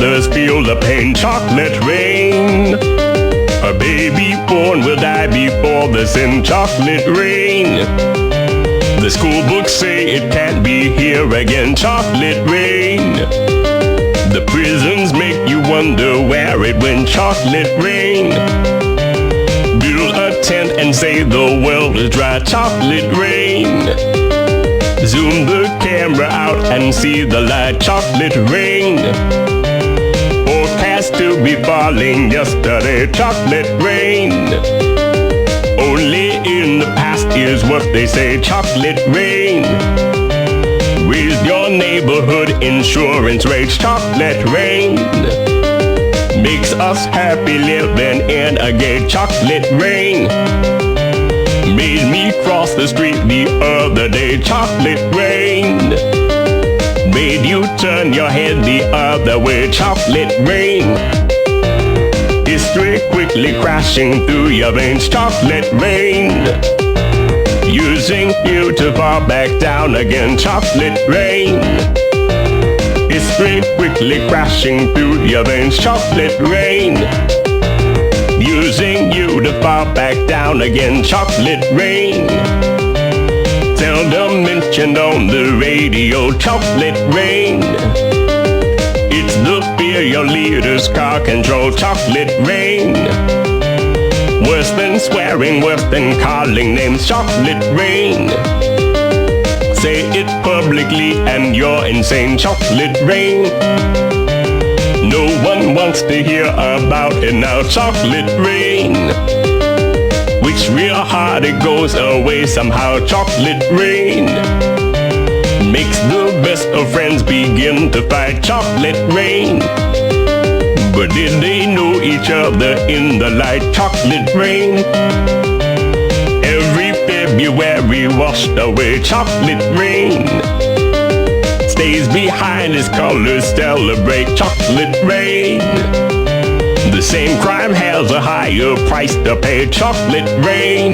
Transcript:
others feel the pain. Chocolate rain. A baby born will die before the sin. Chocolate rain. The school books say it can't be here again. Chocolate rain. The prisons make you wonder where it went. Chocolate rain. Build a tent and say the world is dry. Chocolate rain. Zoom the camera out and see the light. Chocolate rain. Forecast to be falling yesterday. Chocolate rain. Only in the past is what they say. Chocolate rain. Raise your neighborhood insurance rates. Chocolate rain. Makes us happy living in a gate. Chocolate rain. Made me cross the street the other day. Chocolate rain. Made you turn your head the other way. Chocolate rain. History quickly crashing through your veins. Chocolate rain. Using you to fall back down again. Chocolate rain. History quickly crashing through your veins. Chocolate rain. Using you to fall back down again. Chocolate rain. Seldom mentioned on the radio. Chocolate rain. It's the fear your leaders car control. Chocolate rain. Worse than swearing, worse than calling names. Chocolate rain. Say it publicly and you're insane. Chocolate rain. No one wants to hear about it now. Chocolate rain. Which real hard it goes away somehow. Chocolate rain. Makes the best of friends begin to fight. Chocolate rain. But did they know each other in the light? Chocolate rain. Every February washed away. Chocolate rain. Stays behind his colors celebrate. Chocolate rain. The same crime has a higher price to pay. Chocolate rain.